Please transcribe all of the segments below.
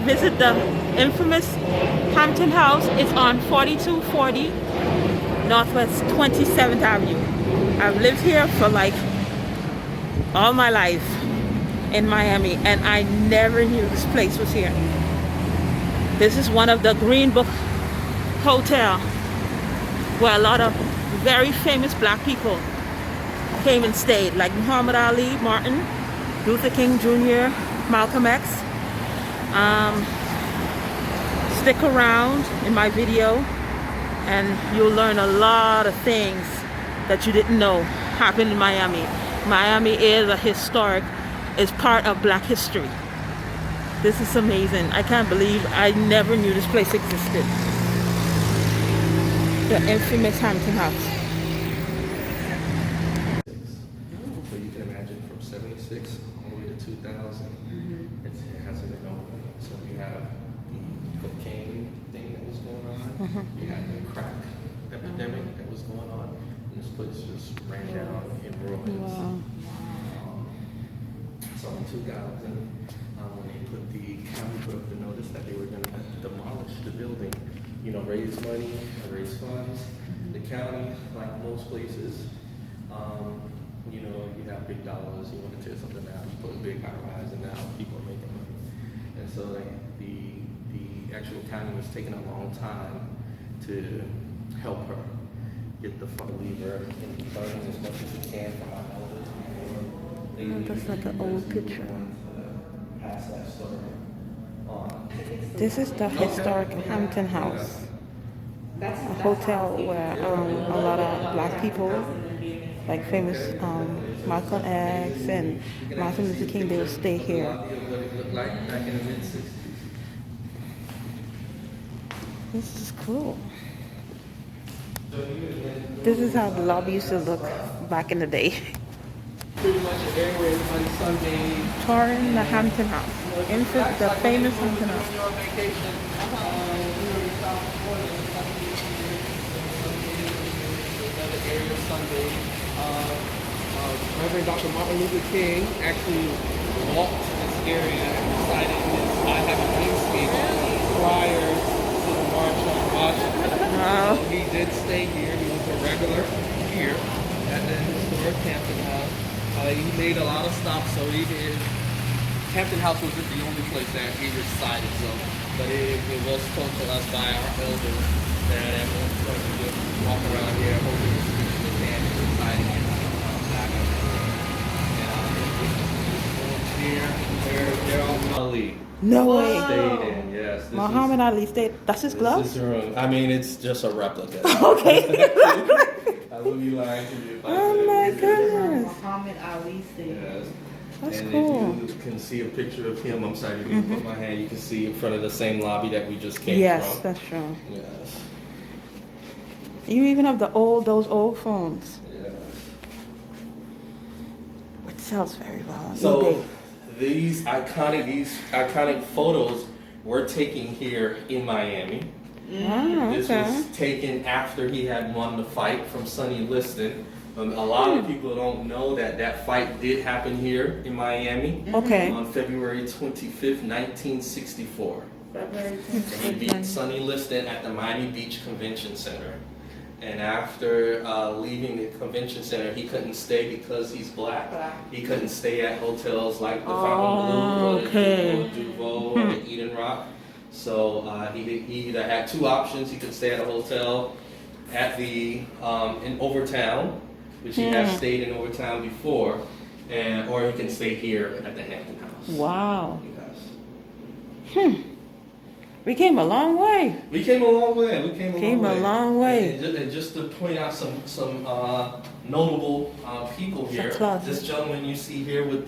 visit the infamous Hampton House. It's on 4240 Northwest 27th Avenue. I've lived here for like all my life in Miami, and I never knew this place was here. This is one of the Green Book Hotel where a lot of very famous black people came and stayed, like Muhammad Ali, Martin Luther King Jr., Malcolm X. Stick around in my video and you'll learn a lot of things that you didn't know happened in Miami. Miami is is part of black history. This is amazing. I can't believe I never knew this place existed. The infamous Hampton House. So you can imagine from 76 all the way to 2000, it hasn't been open. So you have the cocaine thing that was going on, you had the crack epidemic that was going on, and this place just ran down in ruins. Wow. So in 2000, when they put up the notice that they were going to demolish the building, raise money, raise funds, the county, like most places, you have big dollars, you want to tear something out, you put a big high rise, and now people are making money. And so the actual county was taking a long time to help her get the lever and burn as much as it can from our elders. That's like an old picture. Pass that story on. This is the historic Hampton House, a hotel where a lot of black people, like famous Malcolm X and Martin Luther King, they will stay here. This is cool. This is how the lobby used to look back in the day. Pretty much an area where everybody Sunday. Touring the Hampton House. The famous Hampton House. On vacation. Another area Sunday. Reverend Dr. Martin Luther King actually walked this area and recited his I Have a Dream speech prior to the March on Washington. Wow. So he did stay here. He was a regular here at the historic Hampton House. He made a lot of stops, so Hampton House wasn't the only place that he resided, but it was told to us by our elders that everyone's going to just walk around here holding his speech in his hand and reciting it back and here, they're all Ali. No way. Stayed in, yes. Muhammad Ali stayed. That's his gloves? This is room. I mean, it's just a replica. Okay. I will be lying to you if I Oh said my it. goodness. Muhammad Ali stayed. Yes. That's and cool. if you can see a picture of him, I'm sorry, if you put my hand, you can see in front of the same lobby that we just came Yes, from. that's true. Yes. You even have those old phones, Yes. which sells very well on So eBay. these iconic photos were taken here in Miami. Oh, This okay. was taken after he had won the fight from Sonny Liston. A lot of people don't know that fight did happen here in Miami Okay. on February 25th, 1964. He beat Sonny Liston at the Miami Beach Convention Center. And after leaving the convention center, he couldn't stay because he's black. He couldn't stay at hotels like the Fontainebleau or the Duval or the Eden Rock. So he either had two options. He could stay at a hotel at the in Overtown, which he had stayed in Overtown before, or he can stay here at the Hampton House. Wow. Yes. We came a long way. We came a long way. And just to point out some notable people here. This gentleman you see here with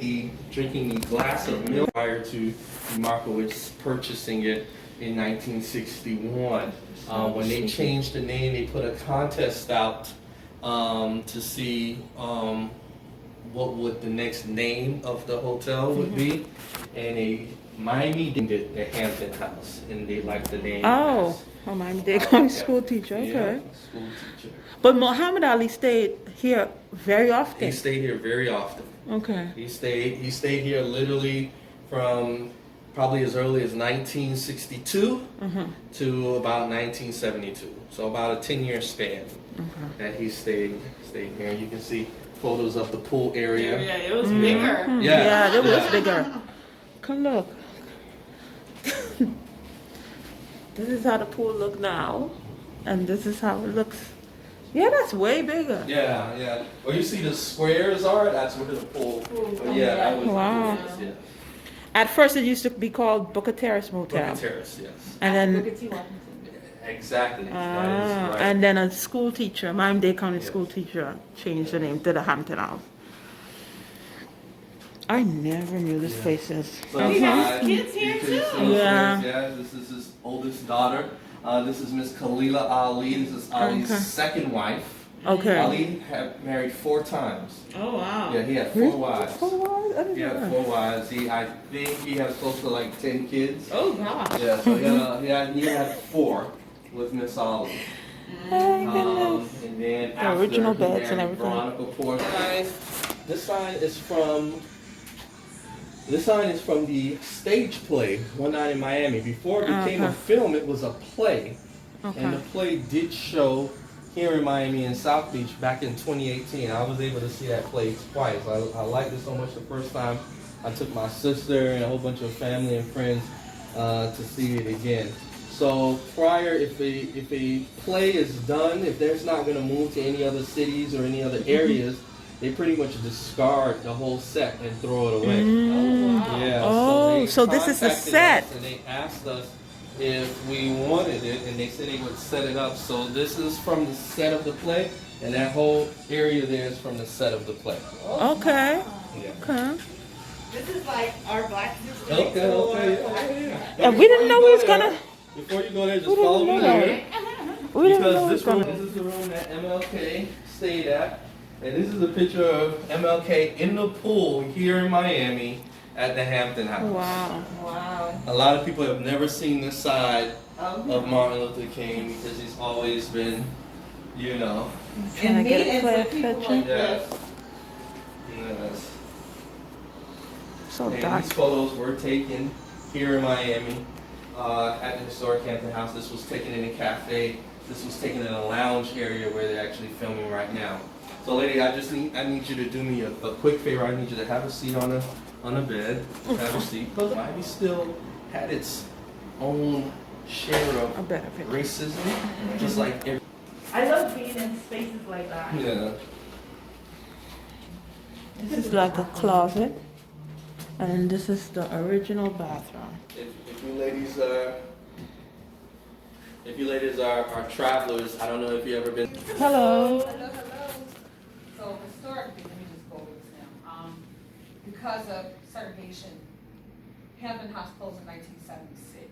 drinking the glass of milk prior to Markowitz purchasing it in 1961. When they changed the name, they put a contest out to see what would the next name of the hotel would be, and Miami did it the Hampton House, and they liked the name. Oh, Miami-Dade school teacher. Okay. Yeah, school teacher. But Muhammad Ali stayed here very often. He stayed here very often. Okay. He stayed here literally from probably as early as 1962 to about 1972. So about a 10-year span that he stayed here. You can see photos of the pool area. Yeah, it was bigger. Yeah, it was bigger. Come look. This is how the pool look now, and this is how it looks. Yeah, that's way bigger. Yeah. Where you see the squares are, that's where the pool. But yeah, that was Wow. the pool, yeah. At first, it used to be called Booker Terrace Motel. Booker Terrace, yes. And then, Exactly. That is right. and then a school teacher, Miami-Dade County school teacher, changed the name to the Hampton House. I never knew this place is. So He has inside, kids here you can too. see Yeah. Yeah, this is his oldest daughter. This is Miss Khalila Ali. This is Ali's second wife. Okay. Ali had married 4 times. Oh wow. Yeah, he had 4 wives. Oh, I didn't He know had that. 4 wives. I think he has close to like 10 kids. Oh gosh. Yeah, so he had 4 with Miss Ali. Oh, my goodness. And then The after original he beds and married everything. Veronica Porter. This sign is from. This sign is from the stage play One Night in Miami. Before it became a film, it was a play, and the play did show here in Miami and South Beach back in 2018. I was able to see that play twice. I liked it so much the first time. I took my sister and a whole bunch of family and friends to see it again. So prior, if a play is done, if there's not going to move to any other cities or any other areas, they pretty much discard the whole set and throw it away. Oh wow. Yeah. Oh, they so this is the contacted set. us and they asked us if we wanted it, and they said they would set it up. So this is from the set of the play, and that whole area there is from the set of the play. Okay. Yeah. Okay. This is like our black. Okay. And we didn't know we was gonna. Before you go there, just We didn't follow me know that. here. We didn't know Because we was this room, gonna. this is the room that MLK stayed at. And this is a picture of MLK in the pool here in Miami at the Hampton House. Wow. Wow. A lot of people have never seen this side of Martin Luther King because he's always been, you know. Can I get a clear for people picture? like Yes. this. Yes. So And dark. these photos were taken here in Miami at the historic Hampton House. This was taken in a cafe. This was taken in a lounge area where they're actually filming right now. So, lady, I need you to do me a quick favor. I need you to have a seat on a bed. Have a seat. But Miami still had its own share A of better picture. racism, just like every. I love being in spaces like that. Yeah. This is like a closet, and this is the original bathroom. If you ladies are travelers, I don't know if you ever been. Hello. Hello. So historically, let me just go over this now. Because of segregation, Hampton House closed in 1976,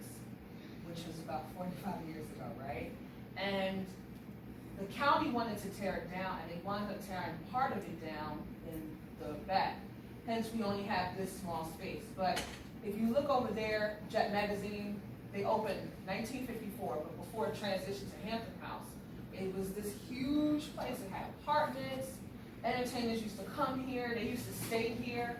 which was about 45 years ago, right? And the county wanted to tear it down, and they wound up tearing part of it down in the back. Hence, we only have this small space. But if you look over there, Jet Magazine, they opened 1954, but before it transitioned to Hampton House. It was this huge place. It had apartments. Entertainers used to come here. They used to stay here.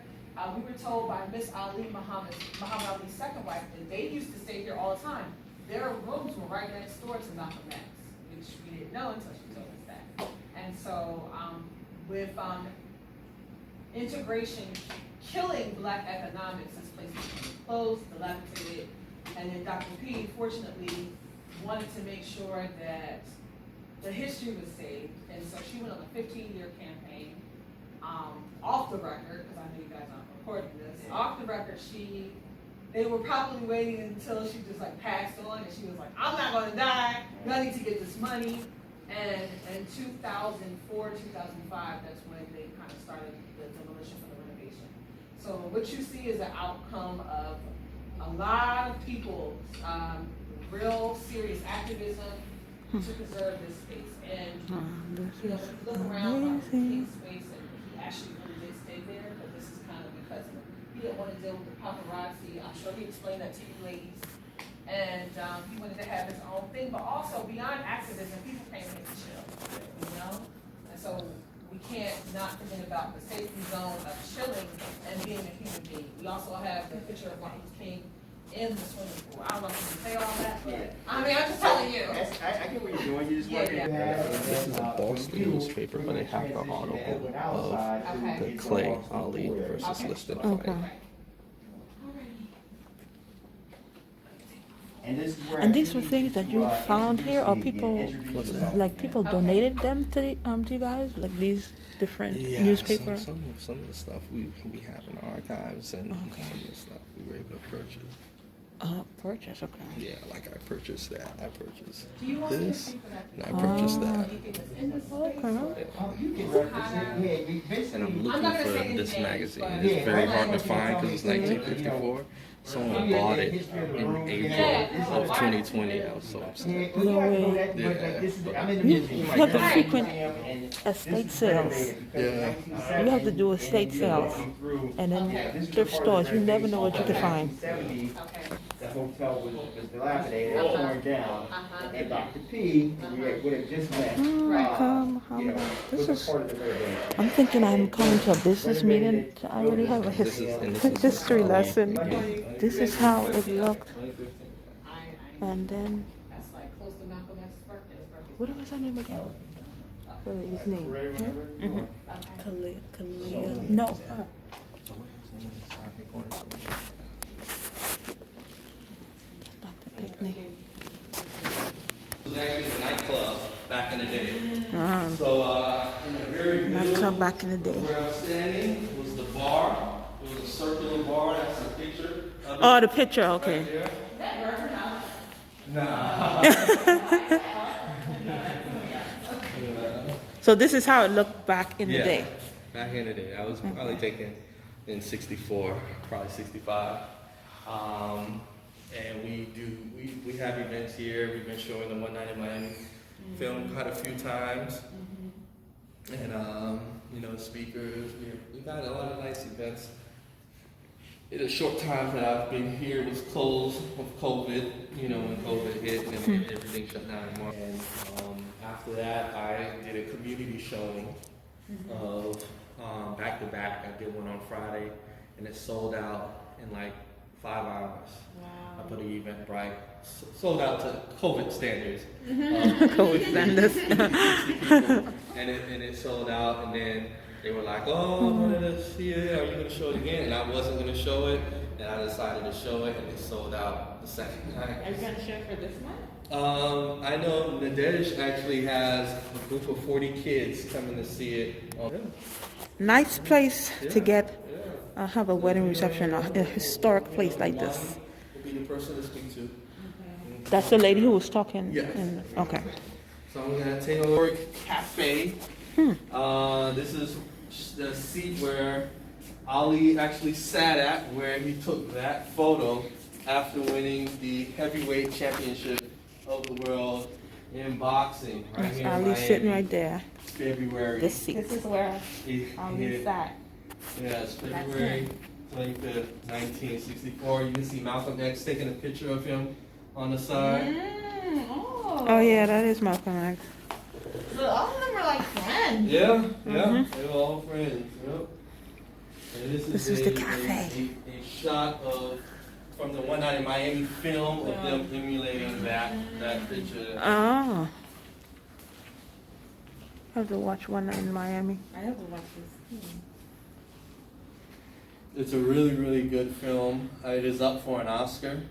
We were told by Miss Ali, Muhammad Ali's second wife, that they used to stay here all the time. Their rooms were right next door to Malcolm X, which we didn't know until she told us that. And so with integration killing black economics, this place became closed, dilapidated, and then Dr. P, fortunately, wanted to make sure that the history was saved, and so she went on a 15-year campaign, off the record, because I know you guys aren't recording this, off the record, they were probably waiting until she just like passed on, and she was like, I'm not gonna die, I need to get this money, and in 2004, 2005, that's when they kind of started the demolition for the renovation. So what you see is an outcome of a lot of people's real serious activism to preserve this space. And you know, if you look around King's space, and he actually really did stay there, but this is kind of because he didn't want to deal with the paparazzi. I'm sure he explained that to you ladies. And he wanted to have his own thing, but also beyond activism, people came here to chill, you know? And so we can't not forget about the safety zone of chilling and being a human being. We also have the picture of Martin Luther King in the swimming pool. I don't know if you can say all that, but I mean, I'm just telling you. I get what you're doing. You just want to This is a Boston newspaper, but they have the article of the Clay Ali versus Liston fight. Okay. And these were things that you found here, or people, like people donated them to you guys, like these different newspapers. Some of the stuff we have in our archives, and some of the stuff we were able to purchase. Purchase, okay. Yeah, like I purchased that. I purchased Do you want me to this, speak for that? and I purchased that. Anything that's in this space? Okay. And I'm looking not gonna for say any this names, magazine. but- It's very hard to find because it's 1954. Someone bought it in April of 2020. I was so upset. No way. You have to frequent estate sales. Yeah. You have to do estate sales, and then thrift stores. You never know what you can find. Okay. The hotel was dilapidated, torn down, and Dr. P would have just met. This is. I'm thinking I'm coming to a business meeting. I already have a history lesson. This is how it looked, and then That's like close to Malcolm X's birthday. what was her name again? His name? Kalia. No. Dr. Pickney. It was actually a nightclub back in the day. Uh-huh. So in the very middle Nightclub back in the day. where I'm standing was the bar. It was a circular bar. That's a picture of it. Oh, the picture. Okay. There. So this is how it looked back in the day. Back in the day. I was probably taken in 64, probably 65. And we have events here. We've been showing the One Night in Miami film quite a few times. And speakers. We've had a lot of nice events. In the short time that I've been here, it was closed with COVID, when COVID hit and everything shut down in March. And after that, I did a community showing of back to back. I did one on Friday, and it sold out in like 5 hours. Wow. I put the Eventbrite, sold out to COVID standards. COVID standards. and it sold out, and then they were like, "Oh, I wanted to see it. Are you going to show it again?" And I wasn't going to show it, and I decided to show it, and it sold out the second time. Are you going to show it for this month? I know Nadej actually has a group of 40 kids coming to see it. Nice place to get have a wedding reception, a historic place like this. Will be the person to speak to. That's the lady who was talking. Yes. Okay. So I'm gonna take a look at cafe. This is the seat where Ali actually sat at, where he took that photo after winning the heavyweight championship of the world in boxing. Right That's here in Ali Miami, sitting right there. February. This seat. This is where Ali sat. Yes, February 25th, 1964. You can see Malcolm X taking a picture of him on the side. Oh yeah, that is Malcolm X. So all of them were like friends. Yeah, they were all friends. Yep. And This is the cafe. A shot from the One Night in Miami film of them emulating that picture. Oh. I have to watch One Night in Miami. I have to watch this. It's a really, really good film. It is up for an Oscar.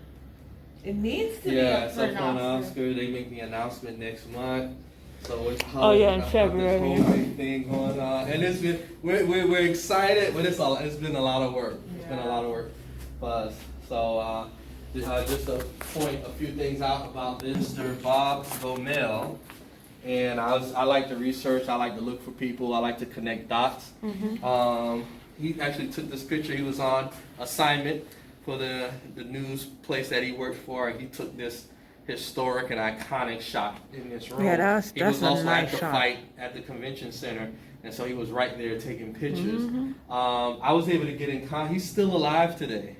It needs to be Yeah, up it's for up an for an Oscar. Oscar. They make the announcement next month. So it's Oh, yeah, in got February. This whole big thing going on, and it's been we're excited, but it's been a lot of work. It's been a lot of work for us. So just to point a few things out about Mr. Bob Gomel. And I like to research. I like to look for people. I like to connect dots. He actually took this picture. He was on assignment for the news place that he worked for. He took this historic and iconic shot in this room. Yeah, that's he was a also nice at the shot. fight at the convention center, and so he was right there taking pictures. I was able to get in contact. He's still alive today.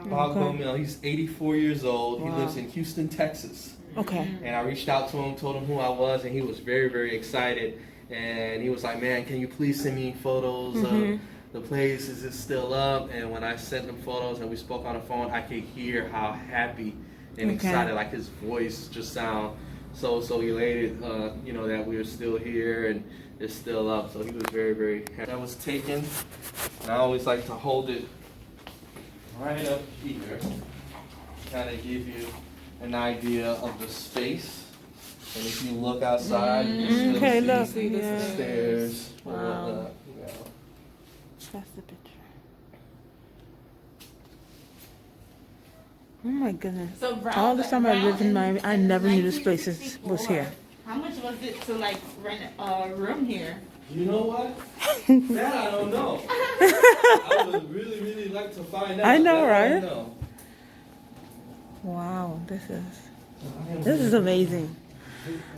Bob Gomel. He's 84 years old. He lives in Houston, Texas. Okay. And I reached out to him, told him who I was, and he was very, very excited. And he was like, "Man, can you please send me photos the place is just still up. And when I sent him photos and we spoke on the phone, I could hear how happy and excited, like his voice just sound so elated, you know, that we are still here and it's still up. So he was very, very happy. That was taken, and I always like to hold it right up here, kind of give you an idea of the space. And if you look outside, you can still see the stairs. Wow. You know. That's the picture. Oh my goodness. So All the time I lived in Miami, I never knew this place was here. How much was it to like rent a room here? You know what? That I don't know. I would really, really like to find out. I know, that right? I don't know. Wow, this is amazing.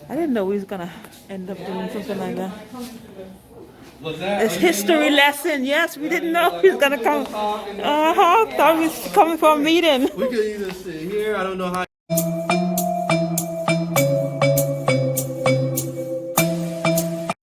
I didn't know we was gonna end up doing something like that. Was that? It's history lesson. Yes, we didn't know he was gonna come. Thought he was coming for a meeting. We could either sit here. I don't know how.